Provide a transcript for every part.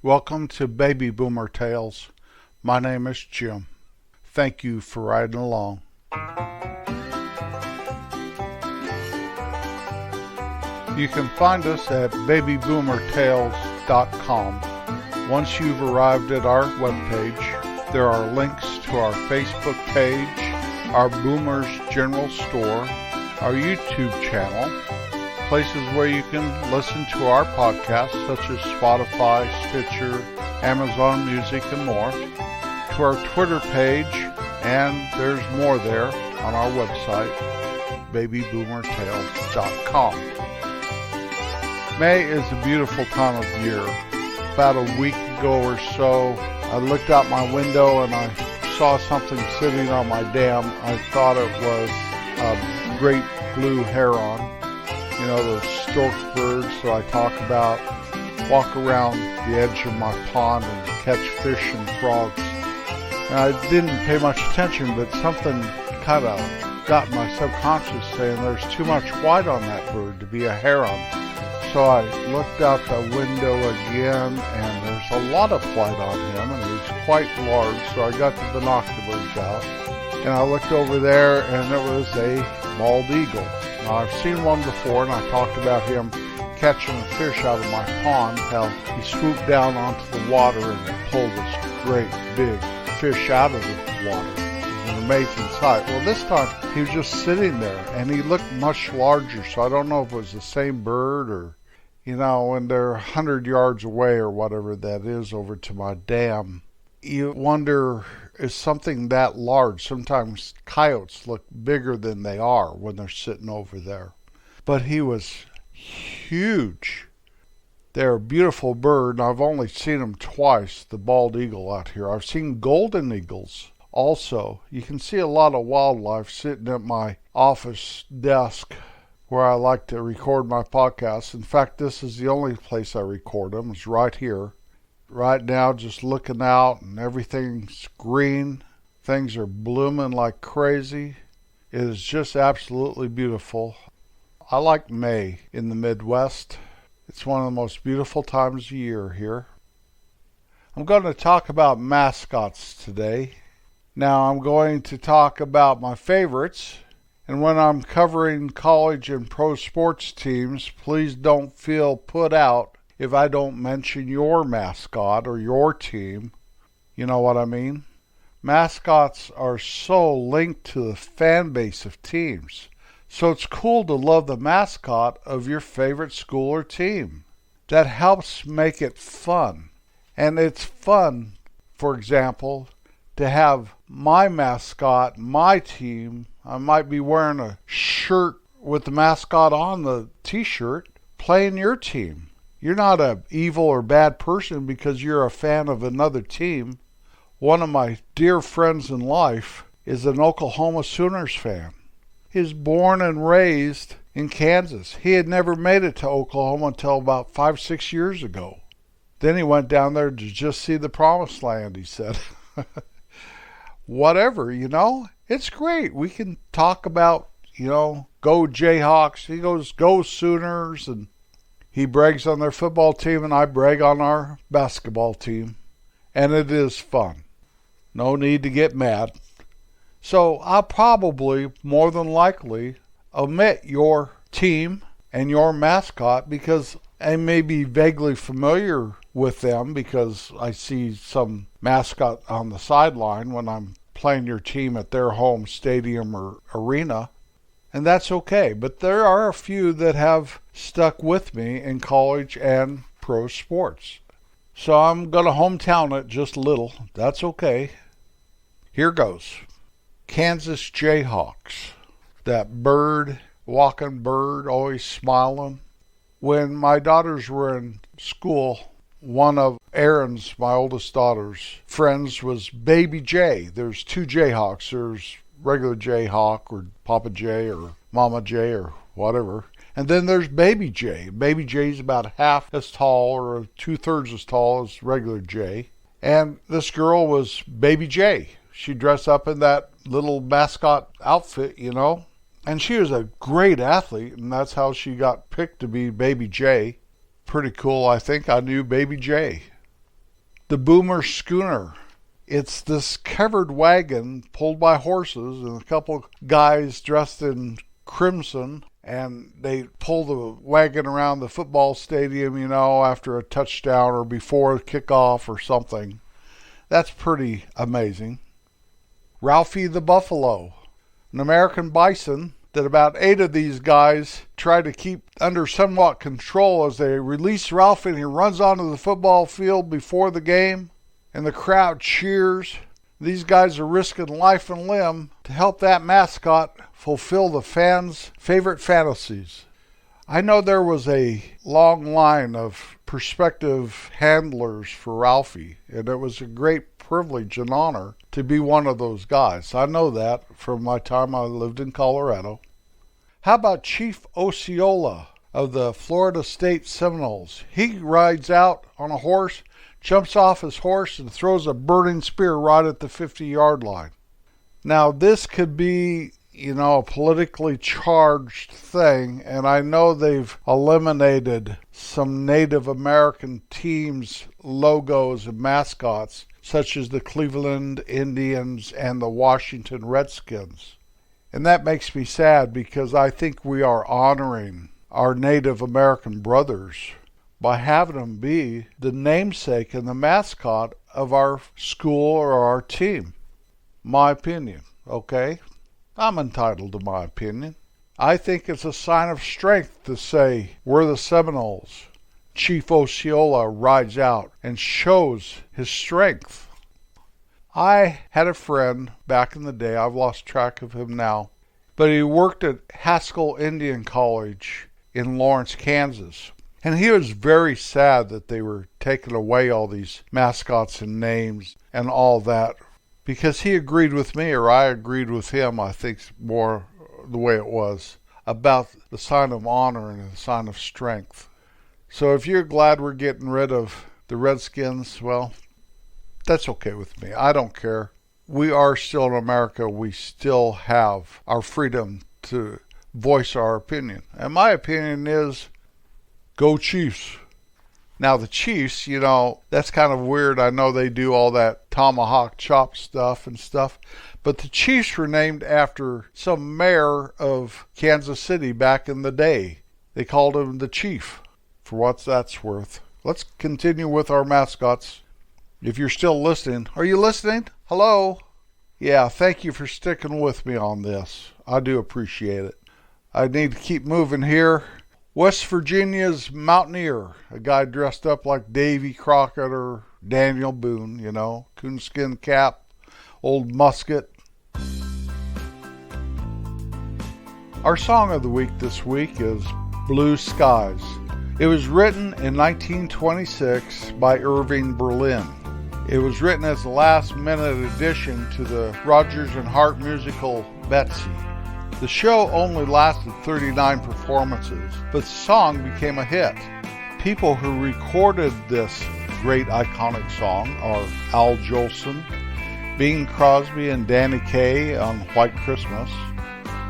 Welcome to Baby Boomer Tales. My name is Jim. Thank you for riding along. You can find us at babyboomertales.com. Once you've arrived at our webpage, there are links to our Facebook page, our Boomers General Store, our YouTube channel, places where you can listen to our podcasts such as Spotify, Stitcher, Amazon Music, and more, to our Twitter page, and there's more there on our website, babyboomertales.com. May is a beautiful time of year. About a week ago or so, I looked out my window and I saw something sitting on my dam. I thought it was a great blue heron. You know, those stork birds that I talk about, walk around the edge of my pond and catch fish and frogs. And I didn't pay much attention, but something kind of got my subconscious saying there's too much white on that bird to be a heron. So I looked out the window again, and there's a lot of white on him, and he's quite large, so I got the binoculars out. And I looked over there, and it was a bald eagle. Now, I've seen one before, and I talked about him catching a fish out of my pond, how he swooped down onto the water and pulled this great big fish out of the water. It was an amazing sight. Well, this time, he was just sitting there, and he looked much larger, so I don't know if it was the same bird or, you know, when they're 100 yards away or whatever that is over to my dam, you wonder, is something that large? Sometimes coyotes look bigger than they are when they're sitting over there. But he was huge. They're a beautiful bird, and I've only seen them twice, the bald eagle out here. I've seen golden eagles also. You can see a lot of wildlife sitting at my office desk where I like to record my podcasts. In fact, this is the only place I record them, is right here. Right now, just looking out, and everything's green. Things are blooming like crazy. It is just absolutely beautiful. I like May in the Midwest. It's one of the most beautiful times of year here. I'm going to talk about mascots today. Now, I'm going to talk about my favorites. And when I'm covering college and pro sports teams, please don't feel put out if I don't mention your mascot or your team. You know what I mean? Mascots are so linked to the fan base of teams. So it's cool to love the mascot of your favorite school or team. That helps make it fun. And it's fun, for example, to have my mascot, my team. I might be wearing a shirt with the mascot on the t-shirt, playing your team. You're not an evil or bad person because you're a fan of another team. One of my dear friends in life is an Oklahoma Sooners fan. He was born and raised in Kansas. He had never made it to Oklahoma until about 5-6 years ago. Then he went down there to just see the promised land, he said. Whatever, you know, it's great. We can talk about, you know, go Jayhawks. He goes, go Sooners, and he brags on their football team, and I brag on our basketball team. And it is fun. No need to get mad. So I'll probably, more than likely, omit your team and your mascot because I may be vaguely familiar with them because I see some mascot on the sideline when I'm playing your team at their home stadium or arena. And that's okay. But there are a few that have stuck with me in college and pro sports. So I'm going to hometown it just a little. That's okay. Here goes. Kansas Jayhawks. That bird, walking bird, always smiling. When my daughters were in school, one of Aaron's, my oldest daughter's, friends was Baby J. There's two Jayhawks. There's regular Jayhawk or Papa J or Mama J or whatever. And then there's Baby J. Baby J's about half as tall or 2/3 as tall as regular J. And this girl was Baby J. She dressed up in that little mascot outfit, you know. And she was a great athlete, and that's how she got picked to be Baby J. Pretty cool, I think. I knew Baby J. the Boomer Schooner. It's this covered wagon pulled by horses and a couple guys dressed in crimson, and they pull the wagon around the football stadium, after a touchdown or before a kickoff or something. That's pretty amazing. Ralphie the Buffalo, an American bison that about 8 of these guys try to keep under somewhat control as they release Ralphie and he runs onto the football field before the game, and the crowd cheers. These guys are risking life and limb to help that mascot fulfill the fans' favorite fantasies. I know there was a long line of prospective handlers for Ralphie, and it was a great privilege and honor to be one of those guys. I know that from my time I lived in Colorado. How about Chief Osceola of the Florida State Seminoles? He rides out on a horse, jumps off his horse, and throws a burning spear right at the 50-yard line. Now, this could be, a politically charged thing, and I know they've eliminated some Native American teams' logos and mascots, such as the Cleveland Indians and the Washington Redskins. And that makes me sad because I think we are honoring our Native American brothers by having them be the namesake and the mascot of our school or our team. My opinion, okay? I'm entitled to my opinion. I think it's a sign of strength to say, we're the Seminoles. Chief Osceola rides out and shows his strength. I had a friend back in the day, I've lost track of him now, but he worked at Haskell Indian College in Lawrence, Kansas. And he was very sad that they were taking away all these mascots and names and all that, because he agreed with me, or I agreed with him, I think more the way it was, about the sign of honor and the sign of strength. So if you're glad we're getting rid of the Redskins, well, that's okay with me. I don't care. We are still in America. We still have our freedom to voice our opinion. And my opinion is, go Chiefs. Now the Chiefs, that's kind of weird. I know they do all that tomahawk chop stuff and stuff. But the Chiefs were named after some mayor of Kansas City back in the day. They called him the Chief, for what that's worth. Let's continue with our mascots. If you're still listening, are you listening? Hello? Yeah, thank you for sticking with me on this. I do appreciate it. I need to keep moving here. West Virginia's Mountaineer, a guy dressed up like Davy Crockett or Daniel Boone, coonskin cap, old musket. Our song of the week this week is Blue Skies. It was written in 1926 by Irving Berlin. It was written as the last-minute addition to the Rodgers and Hart musical Betsy. The show only lasted 39 performances, but the song became a hit. People who recorded this great iconic song are Al Jolson, Bing Crosby and Danny Kaye on White Christmas.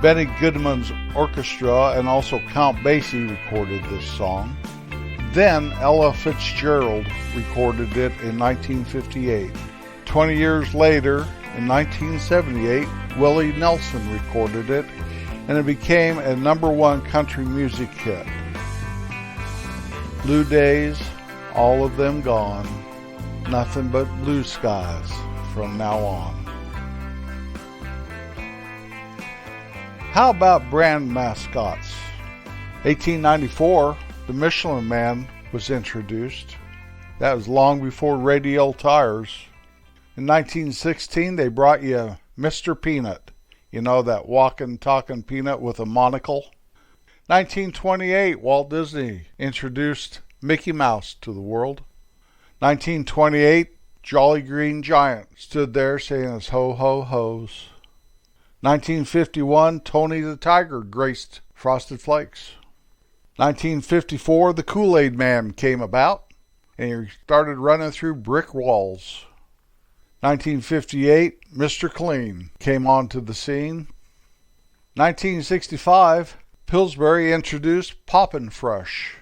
Benny Goodman's orchestra and also Count Basie recorded this song. Then Ella Fitzgerald recorded it in 1958. 20 years later, in 1978, Willie Nelson recorded it, and it became a #1 country music hit. Blue days, all of them gone, nothing but blue skies from now on. How about brand mascots? 1894, the Michelin Man was introduced. That was long before radial tires. In 1916, they brought you Mr. Peanut. That walking, talking peanut with a monocle. 1928, Walt Disney introduced Mickey Mouse to the world. 1928, Jolly Green Giant stood there saying his ho-ho-hos. 1951, Tony the Tiger graced Frosted Flakes. 1954, the Kool-Aid Man came about, and he started running through brick walls. 1958, Mr. Clean came onto the scene. 1965, Pillsbury introduced Poppin' Fresh.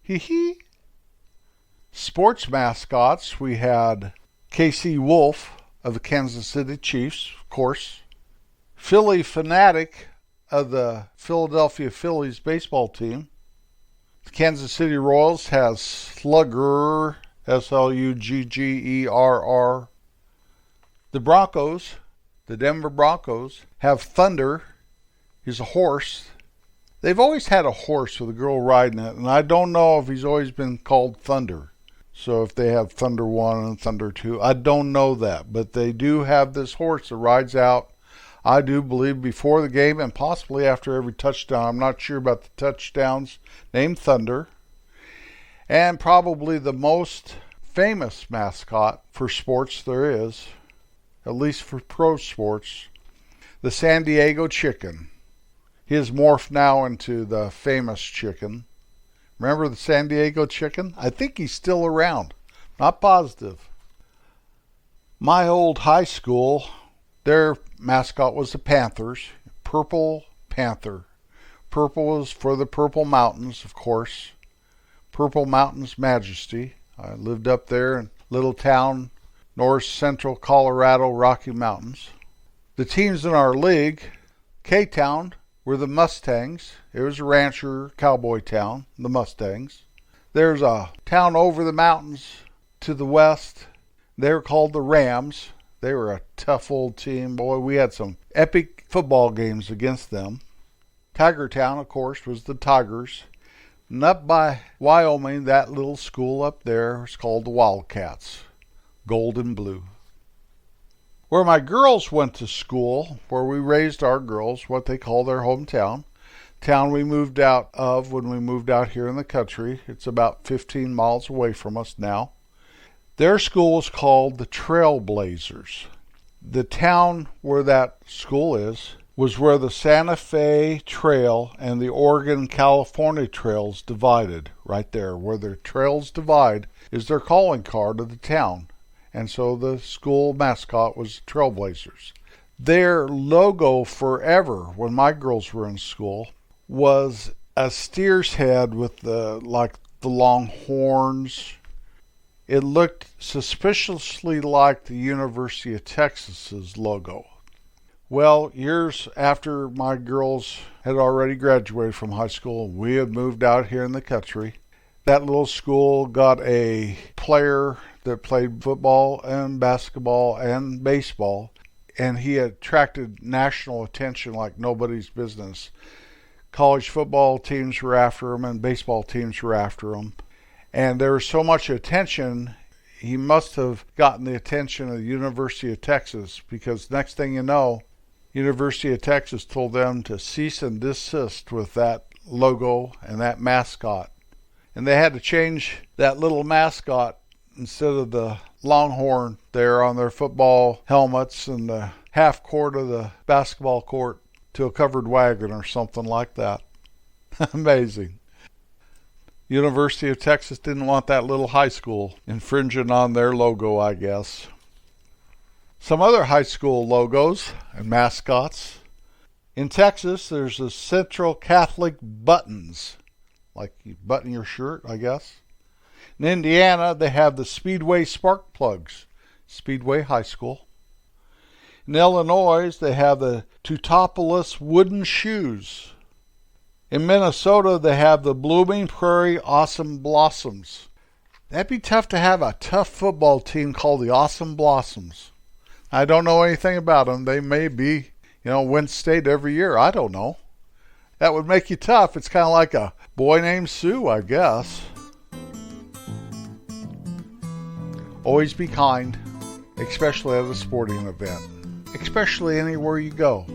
Hee hee. Sports mascots, we had KC Wolf of the Kansas City Chiefs, of course. Philly Fanatic of the Philadelphia Phillies baseball team. The Kansas City Royals has Slugger, Sluggerr. The Broncos, the Denver Broncos, have Thunder. He's a horse. They've always had a horse with a girl riding it, and I don't know if he's always been called Thunder. So if they have Thunder 1 and Thunder 2, I don't know that. But they do have this horse that rides out, I do believe, before the game and possibly after every touchdown. I'm not sure about the touchdowns, named Thunder. And probably the most famous mascot for sports there is, at least for pro sports, the San Diego Chicken. He has morphed now into the famous chicken. Remember the San Diego Chicken? I think he's still around. Not positive. My old high school, their mascot was the Panthers. Purple Panther. Purple was for the Purple Mountains, of course. Purple Mountains Majesty. I lived up there in a little town, north central Colorado, Rocky Mountains. The teams in our league, K-Town, were the Mustangs. It was a rancher cowboy town, the Mustangs. There's a town over the mountains to the west. They were called the Rams. They were a tough old team. Boy, we had some epic football games against them. Tiger Town, of course, was the Tigers. And up by Wyoming, that little school up there was called the Wildcats. Gold and blue. Where my girls went to school, where we raised our girls, what they call their hometown, town we moved out of when we moved out here in the country. It's about 15 miles away from us now. Their school was called the Trailblazers. The town where that school is was where the Santa Fe Trail and the Oregon-California trails divided. Right there, where the trails divide, is their calling card of the town. And so the school mascot was Trailblazers. Their logo forever, when my girls were in school, was a steer's head with the long horns. It looked suspiciously like the University of Texas's logo. Well, years after my girls had already graduated from high school, we had moved out here in the country. That little school got a player that played football and basketball and baseball, and he attracted national attention like nobody's business. College football teams were after him and baseball teams were after him. And there was so much attention, he must have gotten the attention of the University of Texas, because next thing you know, University of Texas told them to cease and desist with that logo and that mascot. And they had to change that little mascot, instead of the longhorn there on their football helmets and the half court of the basketball court, to a covered wagon or something like that. Amazing. University of Texas didn't want that little high school infringing on their logo, I guess. Some other high school logos and mascots. In Texas, there's the Central Catholic Buttons, like you button your shirt, I guess. In Indiana, they have the Speedway Spark Plugs, Speedway High School. In Illinois, they have the Teutopolis Wooden Shoes. In Minnesota, they have the Blooming Prairie Awesome Blossoms. That'd be tough to have a tough football team called the Awesome Blossoms. I don't know anything about them. They may be, win state every year. I don't know. That would make you tough. It's kind of like a boy named Sue, I guess. Always be kind, especially at a sporting event, especially anywhere you go.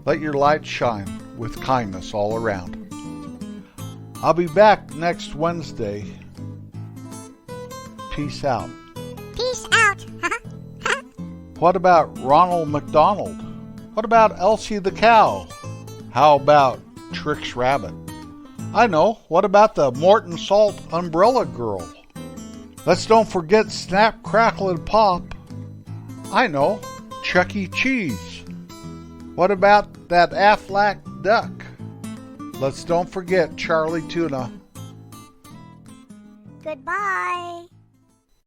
Let your light shine with kindness all around. I'll be back next Wednesday. Peace out. Peace out. What about Ronald McDonald? What about Elsie the cow? How about Trix Rabbit? I know. What about the Morton Salt Umbrella Girl? Let's don't forget Snap, Crackle, and Pop. I know. Chuck E. Cheese. What about that Aflac duck? Let's don't forget Charlie Tuna. Goodbye.